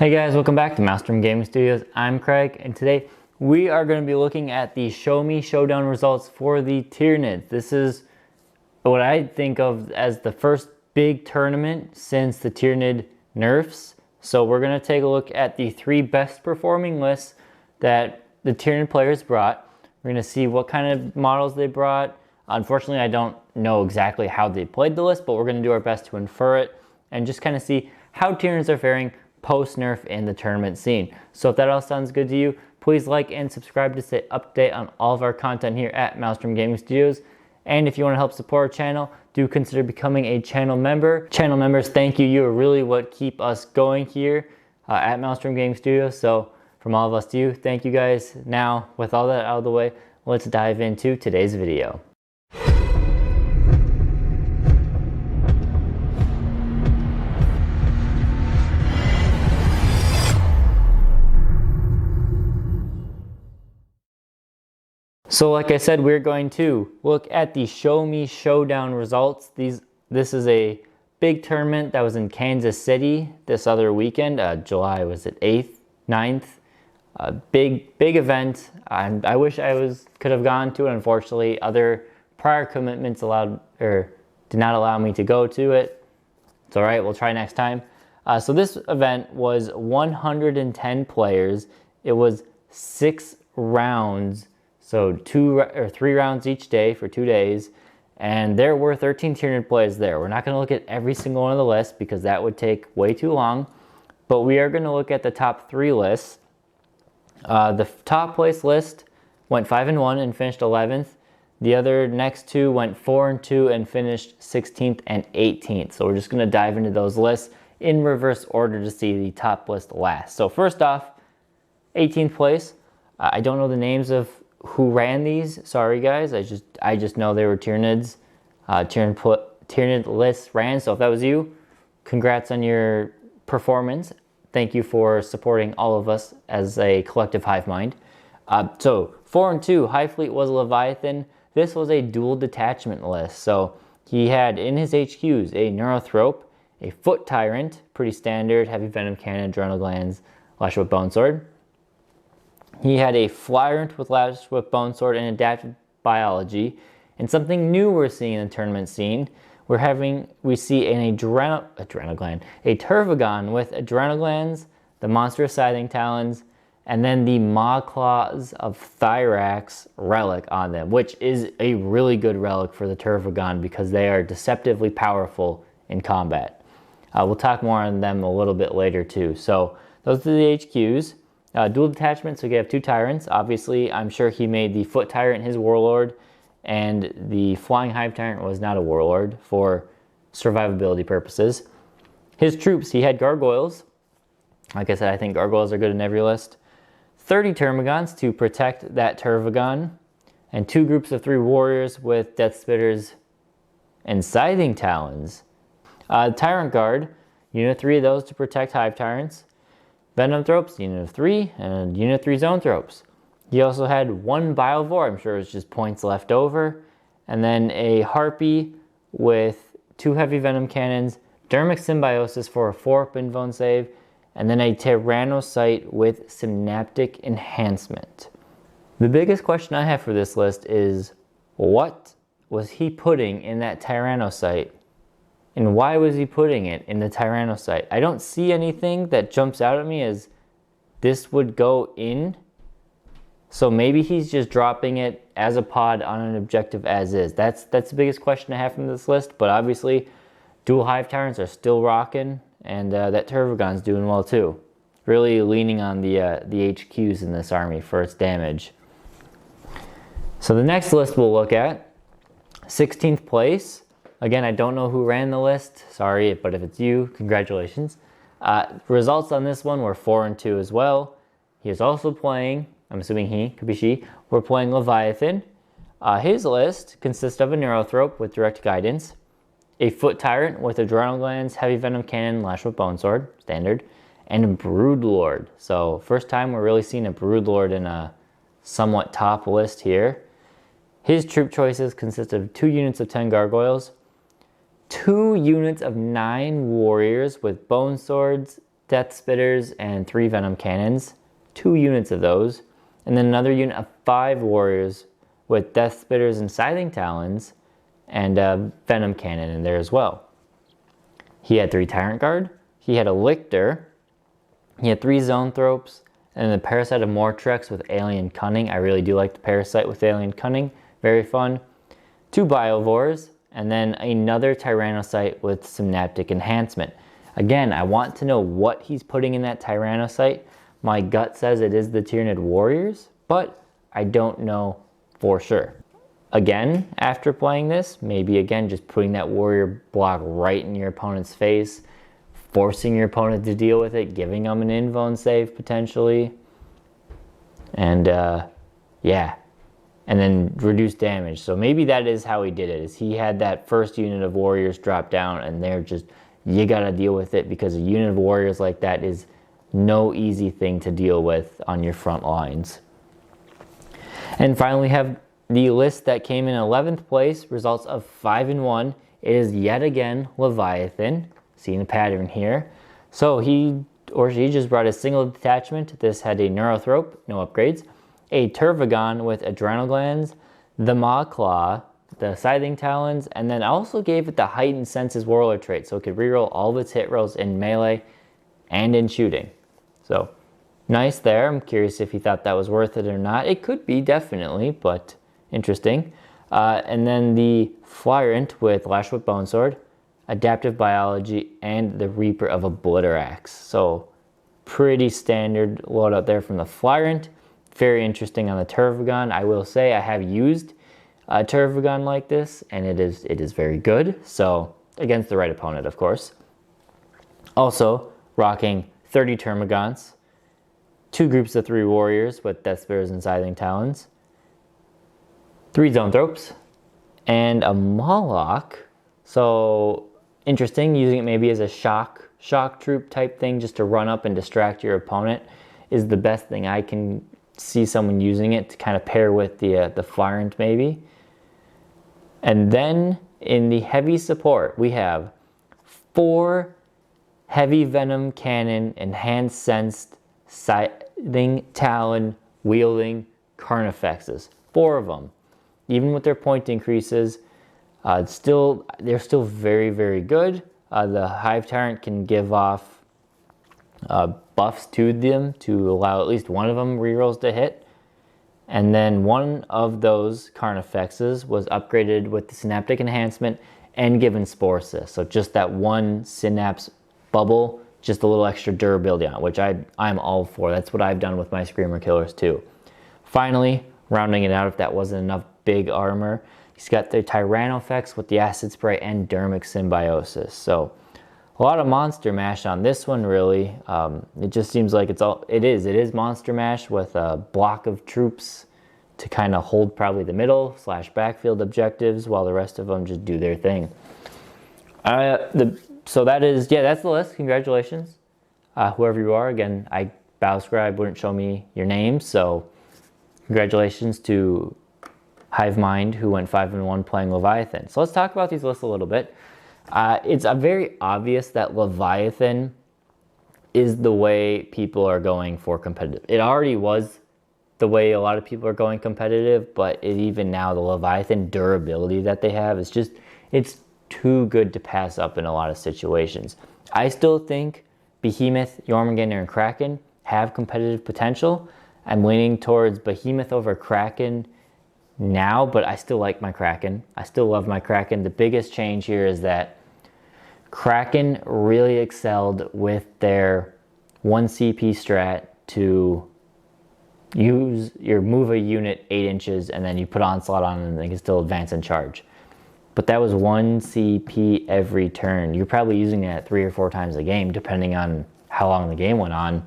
Hey guys, welcome back to Maelstrom Gaming Studios. I'm Craig, and today we are going to be looking at the Show Me Showdown results for the Tyranids. This is what I think of as the first big tournament since the Tyranid nerfs. So we're going to take a look at the 3 best performing lists that the Tyranid players brought. We're going to see what kind of models they brought. Unfortunately, I don't know exactly how they played the list, but we're going to do our best to infer it and just kind of see how Tyranids are faring post-nerf in the tournament scene. So if that all sounds good to you, please like and subscribe to stay update on all of our content here at Maelstrom Gaming Studios. And if you want to help support our channel, do consider becoming a channel member. Channel members, thank you. You are really what keep us going here at Maelstrom Gaming Studios. So from all of us to you, thank you guys. Now, with all that out of the way, let's dive into today's video. So like I said, we're going to look at the Show Me Showdown results. This is a big tournament that was in Kansas City this other weekend. July, was it 8th, 9th? Big event. I wish could have gone to it. Unfortunately, other prior commitments did not allow me to go to it. It's all right, we'll try next time. So this event was 110 players. It was 6 rounds. So 2 or 3 rounds each day for 2 days. And there were 13 Tyranid players there. We're not going to look at every single one of the lists because that would take way too long. But we are going to look at the top 3 lists. The top place list went 5-1 and finished 11th. The other next 2 went 4-2 and finished 16th and 18th. So we're just going to dive into those lists in reverse order to see the top list last. So first off, 18th place. I don't know the names of who ran these. Sorry guys, I just know they were Tyranids. Tyranid lists ran. So if that was you, congrats on your performance. Thank you for supporting all of us as a collective hive mind. So 4-2, High Fleet was Leviathan. This was a dual detachment list. So he had in his HQs a Neurothrope, a Foot Tyrant, pretty standard, heavy venom cannon, adrenal glands, lash with bone sword. He had a Flyrant with Lash with Bone Sword and Adaptive Biology. And something new we're seeing in the tournament scene, we see an adrenal gland, a Tervagon with adrenal glands, the monstrous scything talons, and then the Maw Claws of Thyrax relic on them, which is a really good relic for the Tervagon because they are deceptively powerful in combat. We'll talk more on them a little bit later too. So those are the HQs. Dual detachment, so we have 2 tyrants. Obviously, I'm sure he made the Foot Tyrant his warlord, and the Flying Hive Tyrant was not a warlord for survivability purposes. His troops, he had gargoyles. Like I said, I think gargoyles are good in every list. 30 termagants to protect that Tervagon, and 2 groups of 3 warriors with Death Spitters and Scything Talons. Tyrant Guard, unit 3 of those to protect Hive Tyrants. Venom Thropes, unit of 3, and unit of 3 Zoanthropes. He also had 1 Biovore, I'm sure it was just points left over, and then a Harpy with 2 heavy venom cannons, Dermic Symbiosis for a 4 Pinbone save, and then a Tyrannocyte with Synaptic Enhancement. The biggest question I have for this list is, what was he putting in that Tyrannocyte? And why was he putting it in the Tyrannocyte? I don't see anything that jumps out at me as this would go in. So maybe he's just dropping it as a pod on an objective as is. That's the biggest question I have from this list. But obviously, dual Hive Tyrants are still rocking. And that Tervagon's doing well too. Really leaning on the HQs in this army for its damage. So the next list we'll look at, 16th place. Again, I don't know who ran the list. Sorry, but if it's you, congratulations. Results on this one were 4-2 as well. He is also playing, I'm assuming he, could be she, we're playing Leviathan. His list consists of a Neurothrope with direct guidance, a Foot Tyrant with adrenal glands, heavy venom cannon, lash with bone sword, standard, and a Broodlord. So first time we're really seeing a Broodlord in a somewhat top list here. His troop choices consist of 2 units of 10 gargoyles, 2 units of 9 warriors with bone swords, Death Spitters and 3 Venom Cannons, 2 units of those, and then another unit of 5 warriors with Death Spitters and Scything Talons and a Venom Cannon in there as well. He had 3 Tyrant Guard, he had a Lictor, he had 3 Zoanthropes, and the Parasite of Mortrex with Alien Cunning. I really do like the Parasite with Alien Cunning, very fun. 2 Biovores, and then another Tyrannocyte with Synaptic Enhancement. Again, I want to know what he's putting in that Tyrannocyte. My gut says it is the Tyranid Warriors, but I don't know for sure. Again, after playing this, maybe again just putting that warrior block right in your opponent's face, forcing your opponent to deal with it, giving them an invuln save potentially, and yeah, and then reduce damage. So maybe that is how he did it, is he had that first unit of warriors drop down and they're just, you gotta deal with it, because a unit of warriors like that is no easy thing to deal with on your front lines. And finally we have the list that came in 11th place, results of 5 and 1. It is yet again Leviathan. Seeing a pattern here. So he or she just brought a single detachment. This had a Neurothrope, no upgrades, a Tervagon with Adrenal Glands, the Maw Claw, the Scything Talons, and then also gave it the Heightened Senses Warlord trait, so it could reroll all of its hit rolls in melee and in shooting. So nice there. I'm curious if he thought that was worth it or not. It could be, definitely, but interesting. And then the Flyrant with Lash with Bone Sword, Adaptive Biology, and the Reaper of Obliterax. So pretty standard loadout there from the Flyrant. Very interesting on the Tervagon. I will say I have used a Tervagon like this, and it is very good. So against the right opponent, of course. Also rocking 30 Termagants, 2 groups of 3 warriors with Death Spitters and Scything Talons, 3 Zoanthropes, and a Moloch. So interesting, using it maybe as a shock troop type thing, just to run up and distract your opponent, is the best thing I can see someone using it to kind of pair with the Flyrant maybe. And then in the heavy support, we have 4 Heavy Venom Cannon Enhanced Sensed Scything Talon wielding Carnifexes. 4 of them. Even with their point increases, they're still very, very good. The Hive Tyrant can give off buffs to them to allow at least one of them rerolls to hit. And then one of those Carnifexes was upgraded with the Synaptic Enhancement and given Spore Cyst. So just that one Synapse bubble, just a little extra durability on it, which I'm all for. That's what I've done with my Screamer Killers too. Finally, rounding it out, if that wasn't enough big armor, he's got the Tyrannofex with the Acid Spray and Dermic Symbiosis. So a lot of Monster Mash on this one, really. It just seems like it is Monster Mash with a block of troops to kind of hold probably the middle / backfield objectives, while the rest of them just do their thing. So that's the list. Congratulations, whoever you are. Again, Bowscribe wouldn't show me your name, so congratulations to Hivemind, who went 5 and 1 playing Leviathan. So let's talk about these lists a little bit. It's very obvious that Leviathan is the way people are going for competitive. It already was the way a lot of people are going competitive, but even now, the Leviathan durability that they have is just, it's too good to pass up in a lot of situations. I still think Behemoth, Jormungandr, and Kraken have competitive potential. I'm leaning towards Behemoth over Kraken now, but I still like my Kraken. I still love my Kraken. The biggest change here is that Kraken really excelled with their 1 CP strat to move a unit 8 inches and then you put Onslaught on and they can still advance and charge. But that was 1 CP every turn. You're probably using it 3 or 4 times a game, depending on how long the game went on.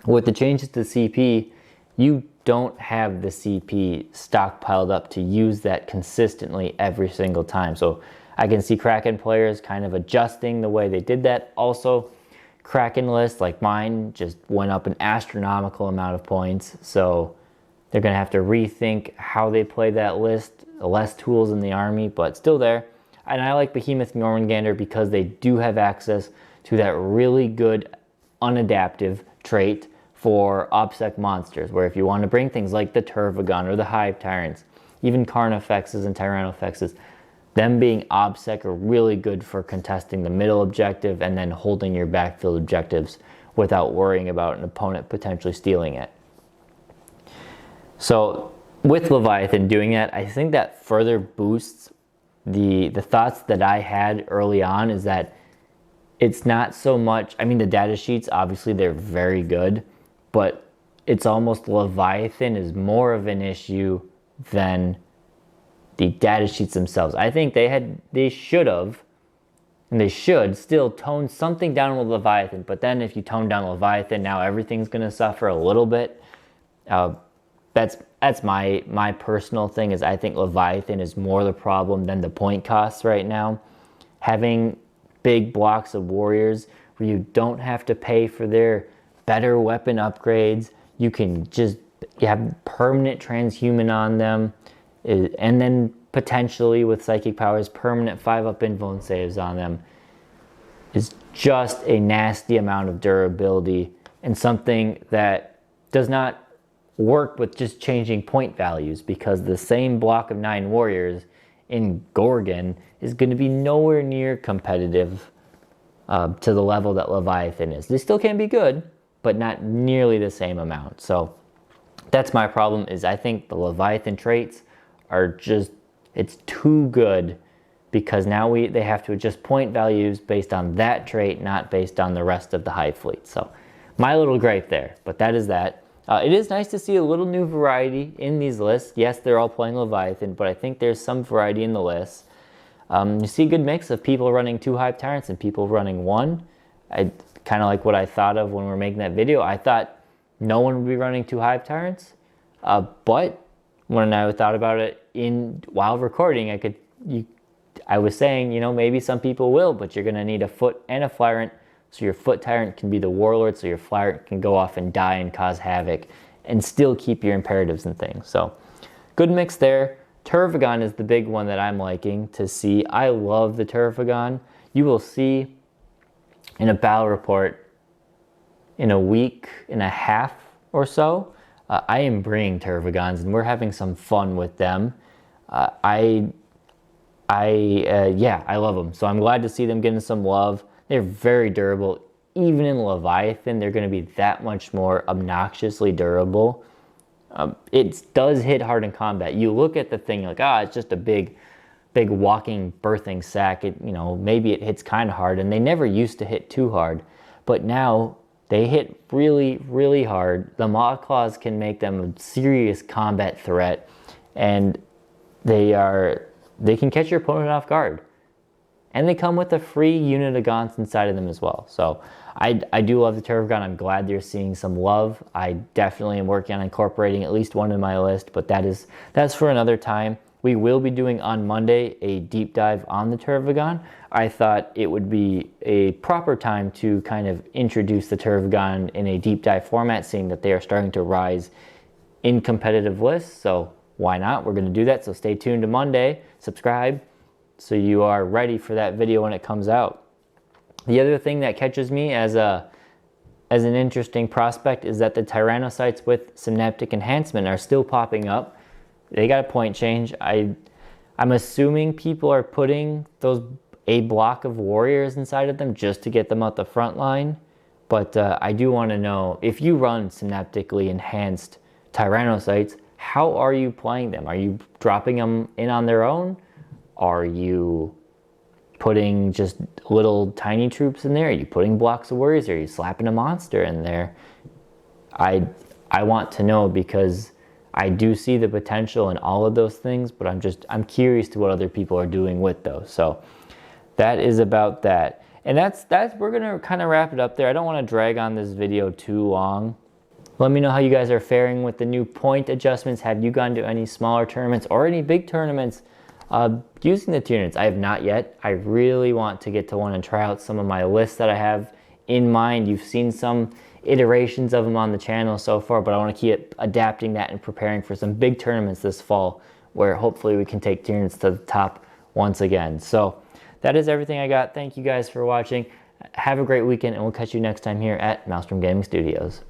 With the changes to CP, you don't have the CP stockpiled up to use that consistently every single time. So I can see Kraken players kind of adjusting the way they did that. Also, Kraken lists like mine just went up an astronomical amount of points. So they're going to have to rethink how they play that list. Less tools in the army, but still there. And I like Behemoth and Jormungandr because they do have access to that really good unadaptive trait for OBSEC monsters, where if you want to bring things like the Tervagon or the Hive Tyrants, even Carnifexes and Tyrannofexes, them being OBSEC are really good for contesting the middle objective and then holding your backfield objectives without worrying about an opponent potentially stealing it. So with Leviathan doing that, I think that further boosts the thoughts that I had early on, is that it's not so much, I mean, the data sheets, obviously they're very good, but it's almost Leviathan is more of an issue than the data sheets themselves. I think they should have, and they should still tone something down with Leviathan, but then if you tone down Leviathan, now everything's going to suffer a little bit. That's my personal thing, is I think Leviathan is more the problem than the point costs right now. Having big blocks of warriors where you don't have to pay for their better weapon upgrades, you have permanent transhuman on them, and then potentially with psychic powers, permanent 5-up invuln saves on them, is just a nasty amount of durability, and something that does not work with just changing point values, because the same block of 9 warriors in Gorgon is going to be nowhere near competitive to the level that Leviathan is. They still can be good, but not nearly the same amount. So that's my problem, is I think the Leviathan traits are just, it's too good, because now they have to adjust point values based on that trait, not based on the rest of the Hive fleet. So my little gripe there, but that is that. It is nice to see a little new variety in these lists. Yes, they're all playing Leviathan, but I think there's some variety in the list. You see a good mix of people running 2 Hive Tyrants and people running 1. I kind of like what I thought of when we were making that video. I thought no one would be running 2 Hive Tyrants, but when I thought about it while recording, I was saying, you know, maybe some people will, but you're going to need a Foot and a Flyrant. So your Foot Tyrant can be the Warlord, so your Flyrant can go off and die and cause havoc and still keep your imperatives and things. So good mix there. Tervagon is the big one that I'm liking to see. I love the Tervagon. You will see in a battle report in a week and a half or so, I am bringing Tervagons, and we're having some fun with them. Yeah, I love them. So I'm glad to see them getting some love. They're very durable. Even in Leviathan, they're going to be that much more obnoxiously durable. It does hit hard in combat. You look at the thing, you're like, it's just a big walking birthing sack. Maybe it hits kind of hard, and they never used to hit too hard. But now they hit really, really hard. The Maw Claws can make them a serious combat threat, and they can catch your opponent off guard. And they come with a free unit of Gaunts inside of them as well. So I do love the Tervagon. I'm glad they're seeing some love. I definitely am working on incorporating at least one in my list, but that's for another time. We will be doing on Monday a deep dive on the Tervagon. I thought it would be a proper time to kind of introduce the Tervagon in a deep dive format, seeing that they are starting to rise in competitive lists. So why not? We're going to do that. So stay tuned to Monday. Subscribe so you are ready for that video when it comes out. The other thing that catches me as an interesting prospect is that the Tyrannocytes with Synaptic Enhancement are still popping up. They got a point change. I'm assuming people are putting a block of warriors inside of them just to get them out the front line. But I do want to know, if you run Synaptically Enhanced Tyrannocytes, how are you playing them? Are you dropping them in on their own? Are you putting just little tiny troops in there? Are you putting blocks of warriors? Are you slapping a monster in there? I want to know, because I do see the potential in all of those things, but I'm curious to what other people are doing with those. So that is about that. And that's we're gonna kind of wrap it up there. I don't want to drag on this video too long. Let me know how you guys are faring with the new point adjustments. Have you gone to any smaller tournaments or any big tournaments using the Tyranids? I have not yet. I really want to get to one and try out some of my lists that I have in mind. You've seen some iterations of them on the channel so far, but I want to keep adapting that and preparing for some big tournaments this fall, where hopefully we can take Tyranids to the top once again. So that is everything I got. Thank you guys for watching. Have a great weekend, and we'll catch you next time here at Maelstrom Gaming Studios.